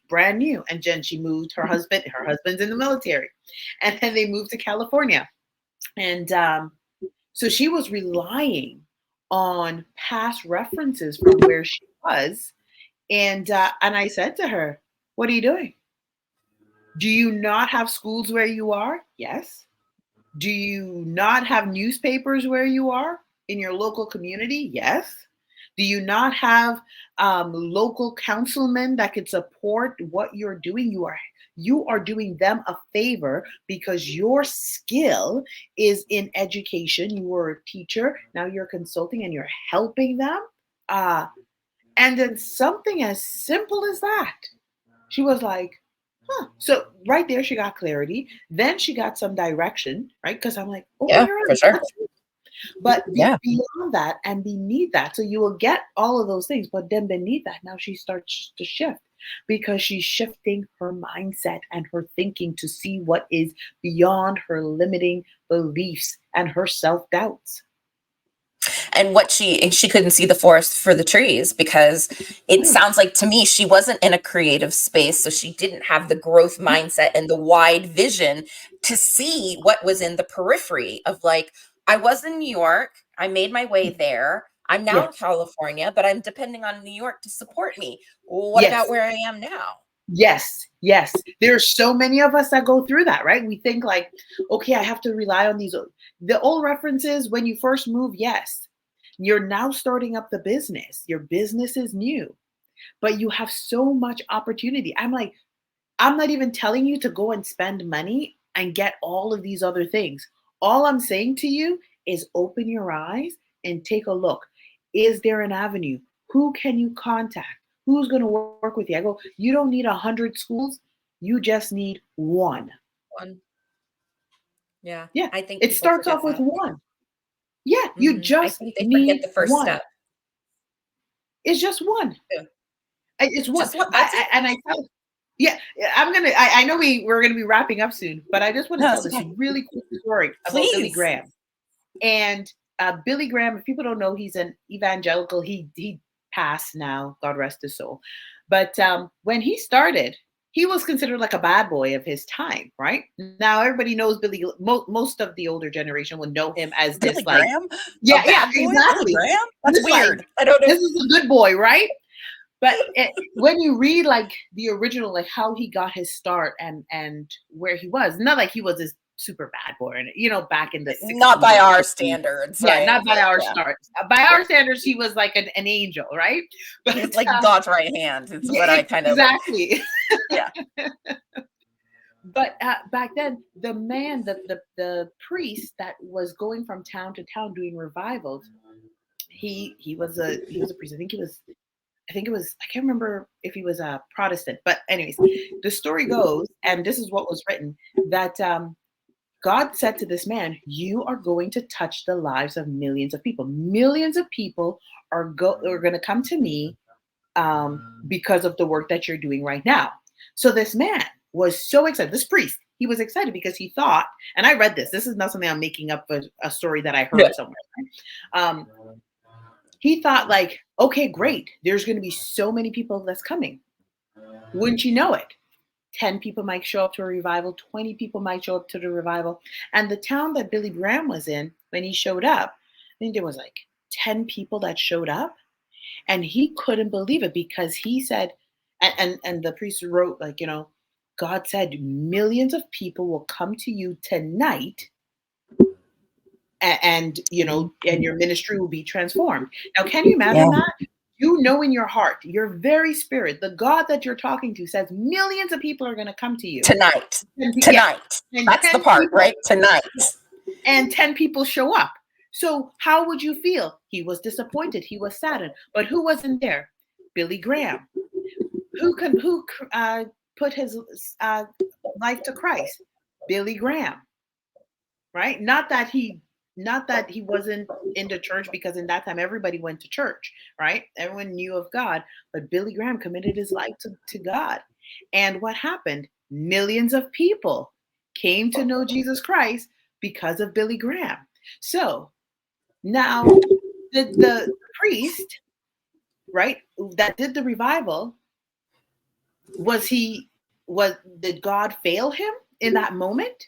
Brand new. And then she moved her husband's in the military, and then they moved to California. And so she was relying on past references from where she was. And I said to her, what are you doing? Do you not have schools where you are? Yes. Do you not have newspapers where you are in your local community? Yes. Do you not have local councilmen that could support what you're doing? You are doing them a favor because your skill is in education. You were a teacher, now you're consulting and you're helping them. And then something as simple as that. She was like, huh. So right there, she got clarity. Then she got some direction, right? Because I'm like, open Yeah, your for eyes. sure. But Yeah. beyond that and beneath that, so you will get all of those things, but then beneath that, now she starts to shift because she's shifting her mindset and her thinking to see what is beyond her limiting beliefs and her self doubts. And she couldn't see the forest for the trees because it Right. sounds like to me she wasn't in a creative space, so she didn't have the growth mindset and the wide vision to see what was in the periphery of, like, I was in New York, I made my way there, I'm now in Yes. California, but I'm depending on New York to support me. What about Yes. where I am now? Yes, yes. There's so many of us that go through that, right? We think like, okay, I have to rely on the old references when you first move. Yes, you're now starting up the business. Your business is new, but you have so much opportunity. I'm like, I'm not even telling you to go and spend money and get all of these other things. All I'm saying to you is open your eyes and take a look. Is there an avenue? Who can you contact? Who's going to work with you? I go, you don't need 100 schools. You just need one. One. Yeah, Yeah. I think It people starts forget off with that. one. Yeah. You I just think they forget need the first one. step. It's just one. Yeah. It's one. Just what that's it. And I tell, yeah, I'm gonna. I know we're gonna be wrapping up soon, but I just want to No, tell it's this okay. really quick story about Billy Please. Graham. And Billy Graham, if people don't know, he's an evangelical. He passed now, God rest his soul. But when he started, he was considered like a bad boy of his time, right? Now everybody knows Billy. Most of the older generation would know him as Billy this, like, Graham? A yeah, yeah, bad boy? Billy exactly. Graham? That's This like, weird. I don't know. this is a good boy, right? But when you read like the original, like how he got his start and where he was, not like he was this super bad boy, and back in the Not 60s by or our 50s. standards, Yeah, right? not by But our yeah, stars. By yeah. our standards, he was like an angel, right? He was But like God's right hand. It's what yeah, I kind of, exactly. yeah. But back then, the man, the priest that was going from town to town doing revivals, he was a priest. I think it was, I can't remember if he was a Protestant, but anyways, the story goes, and this is what was written, that God said to this man, "You are going to touch the lives of millions of people. Millions of people are going to come to me because of the work that you're doing right now." So this man was so excited. This priest, he was excited because he thought, and I read this. This is not something I'm making up, a story that I Yeah. heard somewhere. Right? He thought like, okay, great. There's going to be so many people that's coming. Wouldn't you know it? 10 people might show up to a revival, 20 people might show up to the revival. And the town that Billy Graham was in, when he showed up, I think there was like 10 people that showed up. And he couldn't believe it because he said, and the priest wrote, like, God said, millions of people will come to you tonight, and your ministry will be transformed. Now, can you Yeah. imagine that? You know in your heart, your very spirit, the God that you're talking to says millions of people are going to come to you. Tonight. Yeah, Tonight. and That's the 10 part, people, right? Tonight. and 10 people show up. So how would you feel? He was disappointed. He was saddened. But who wasn't there? Billy Graham. Who put his life to Christ? Billy Graham. Right? Not that he wasn't in the church, because in that time everybody went to church, right? Everyone knew of God, but Billy Graham committed his life to God. And what happened? Millions of people came to know Jesus Christ because of Billy Graham. So now the priest, right, that did the revival, did God fail him in that moment?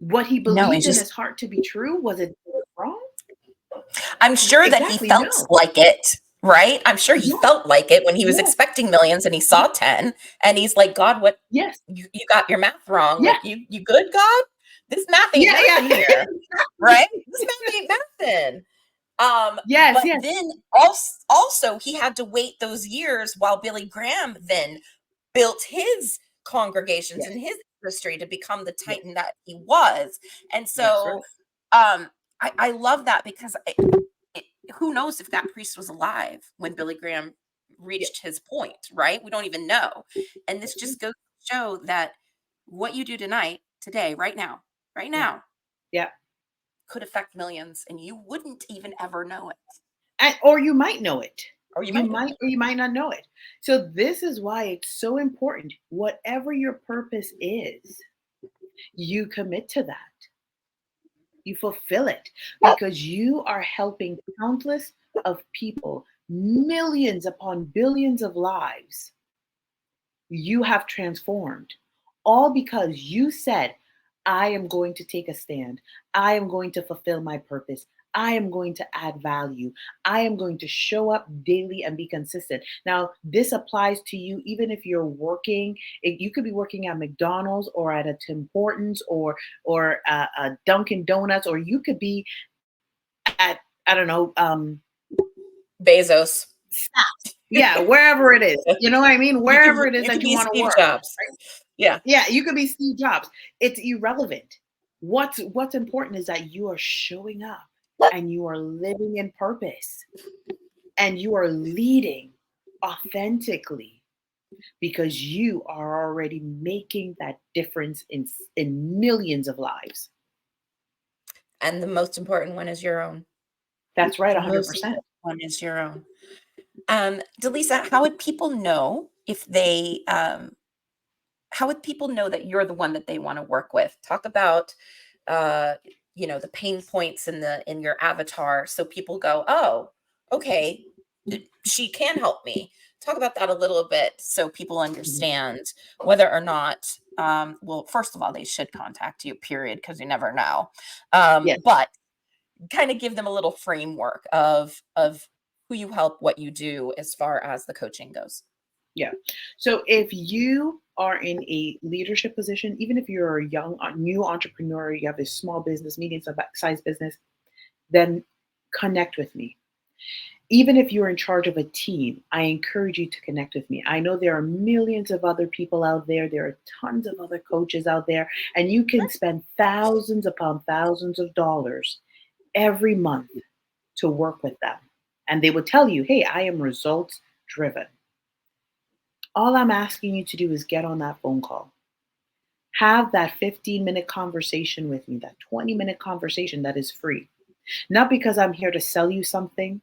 What he No, believed in his heart to be true, was it wrong? I'm sure that he Exactly, felt no. like it, right? I'm sure he Yeah, felt like it when he was yeah, expecting millions and he yeah, saw 10 and he's like, God, what, yes, you got your math wrong. yeah, Like, you good, God? This math ain't yeah, mathin' yeah. here, right? This math ain't mathin'. Yes, But yes, then also he had to wait those years while Billy Graham then built his congregations yes, and his ministry to become the yes. titan that he was. And That's so right. I love that because it, who knows if that priest was alive when Billy Graham Yeah, reached his point, right? We don't even know. And this that's right. just goes to show that what you do tonight, today, right Yeah, now, yeah. could affect millions and you wouldn't even ever know it. Or you might know it. Or you You might know might it. or you might not know it. So this is why it's so important. Whatever your purpose is, you commit to that. You fulfill it because you are helping countless of people, millions upon billions of lives you have transformed, all because you said, I am going to take a stand. I am going to fulfill my purpose. I am going to add value. I am going to show up daily and be consistent. Now, this applies to you even if you're working. You could be working at McDonald's or at a Tim Hortons or a Dunkin' Donuts, or you could be at, I don't know, Bezos. yeah, wherever it is. You know what I mean? You could Wherever it is you that could you be want to Steve work. Jobs. Right? Yeah. Yeah, you could be Steve Jobs. It's irrelevant. What's important is that you are showing up and you are living in purpose and you are leading authentically because you are already making that difference in millions of lives. And the most important one is your own. That's right, The most 100%. important one is your own. Delisa, how would people know that you're the one that they want to work with? Talk about uh, the pain points in your avatar so people go, "Oh, okay, she can help me." Talk about that a little bit so people Mhm. understand whether or not well, first of all, they should contact you, period, because you never know. Yes. But kind of give them a little framework of who you help, what you do as far as the coaching goes. Yeah. So if you are in a leadership position, even if you're a young, new entrepreneur, you have a small business, medium sized business, then connect with me. Even if you're in charge of a team, I encourage you to connect with me. I know there are millions of other people out there. There are tons of other coaches out there, and you can spend thousands upon thousands of dollars every month to work with them. And they will tell you, hey, I am results driven. All I'm asking you to do is get on that phone call. Have that 15-minute conversation with me, that 20-minute conversation that is free. Not because I'm here to sell you something,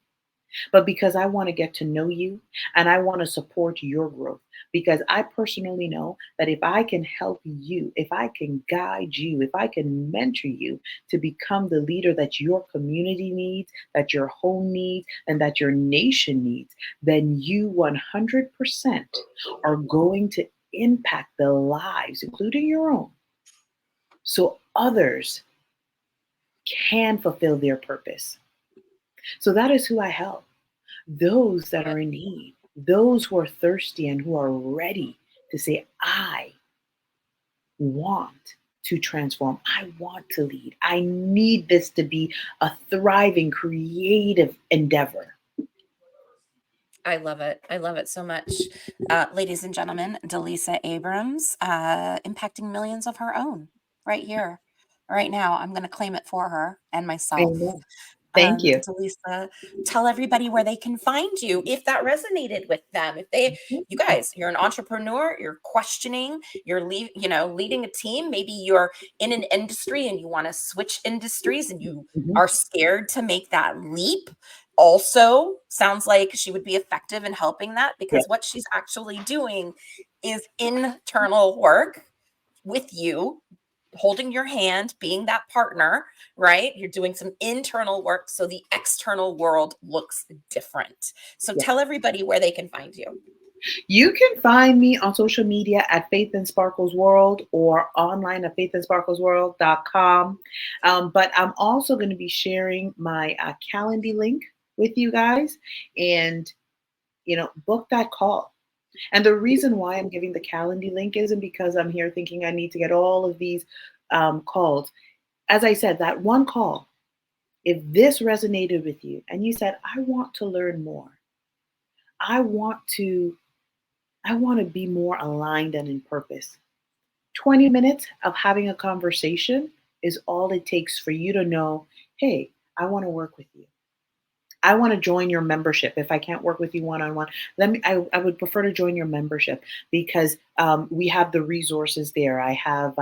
but because I want to get to know you and I want to support your growth. Because I personally know that if I can help you, if I can guide you, if I can mentor you to become the leader that your community needs, that your home needs, and that your nation needs, then you 100% are going to impact the lives, including your own, so others can fulfill their purpose. So that is who I help. Those that are in need, those who are thirsty and who are ready to say, I want to transform. I want to lead. I need this to be a thriving, creative endeavor. I love it. I love it so much. Ladies and gentlemen, Delisa Abrams, impacting millions of her own right here, right now. I'm going to claim it for her and myself. Amen. Thank you. Delisa, tell everybody where they can find you if that resonated with them. You guys, you're an entrepreneur, you're questioning, leading a team. Maybe you're in an industry and you want to switch industries and you Mhm. are scared to make that leap. Also, sounds like she would be effective in helping that Yeah. because what she's actually doing is internal work with you, holding your hand, being that partner, right? You're doing some internal work so the external world looks different. So Yeah. tell everybody where they can find you. You can find me on social media at Faith and Sparkles World or online at faithandsparklesworld.com. But I'm also going to be sharing my Calendly link with you guys and, book that call. And the reason why I'm giving the Calendly link isn't because I'm here thinking I need to get all of these calls. As I said, that one call If this resonated with you and you said, I want to learn more, I want to I want to be more aligned and in purpose. 20 minutes of having a conversation is all it takes for you to know, hey, I want to work with you. I want to join your membership. If I can't work with you one on one, I would prefer to join your membership because we have the resources there. I have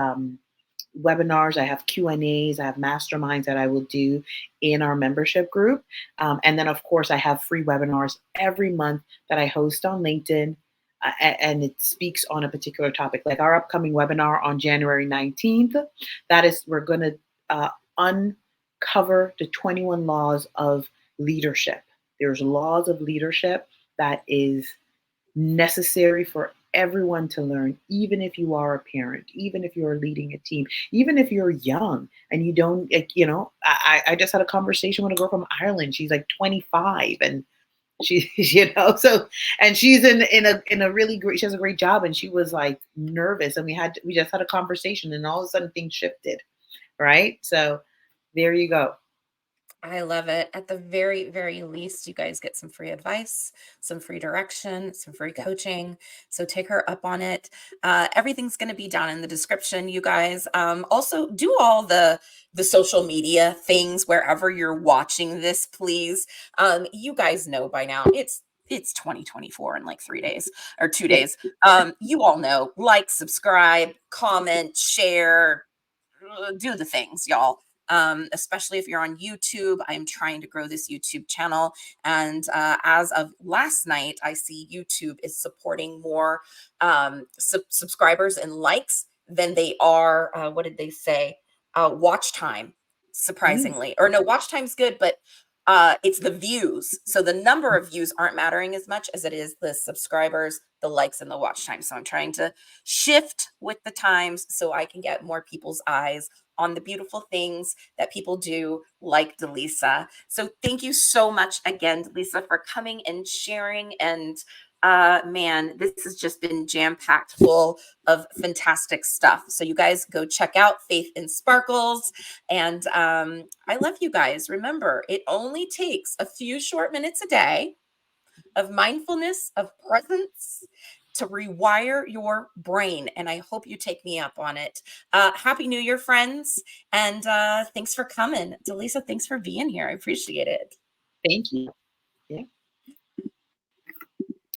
webinars, I have Q&As, I have masterminds that I will do in our membership group. And then, of course, I have free webinars every month that I host on LinkedIn. And it speaks on a particular topic, like our upcoming webinar on January 19th. That is, we're going to uncover the 21 laws of leadership. There's laws of leadership that is necessary for everyone to learn, even if you are a parent, even if you're leading a team, even if you're young and you don't, I just had a conversation with a girl from Ireland. She's like 25 and she, so, and she's in a really great, she has a great job and she was like nervous and we just had a conversation and all of a sudden things shifted. Right. So there you go. I love it. At the very, very least, you guys get some free advice, some free direction, some free Yeah. coaching. So take her up on it. Everything's going to be down in the description, you guys. Also, do all the social media things wherever you're watching this, please. You guys know by now it's 2024 in like 3 days or 2 days. You all know, like, subscribe, comment, share, do the things, y'all. Especially if you're on YouTube. I'm trying to grow this YouTube channel. And as of last night, I see YouTube is supporting more subscribers and likes than they are, what did they say? Watch time, Mm, surprisingly. Or no, watch time's good, but it's the views. So the number of views aren't mattering as much as it is the subscribers, the likes, and the watch time. So I'm trying to shift with the times so I can get more people's eyes on the beautiful things that people do, like Delisa. So thank you so much again, Delisa, for coming and sharing. And man, this has just been jam-packed full of fantastic stuff. So you guys go check out Faith in Sparkles. And I love you guys. Remember, it only takes a few short minutes a day of mindfulness, of presence, to rewire your brain. And I hope you take me up on it. Happy New Year, friends. And thanks for coming. Delisa, thanks for being here. I appreciate it. thank you.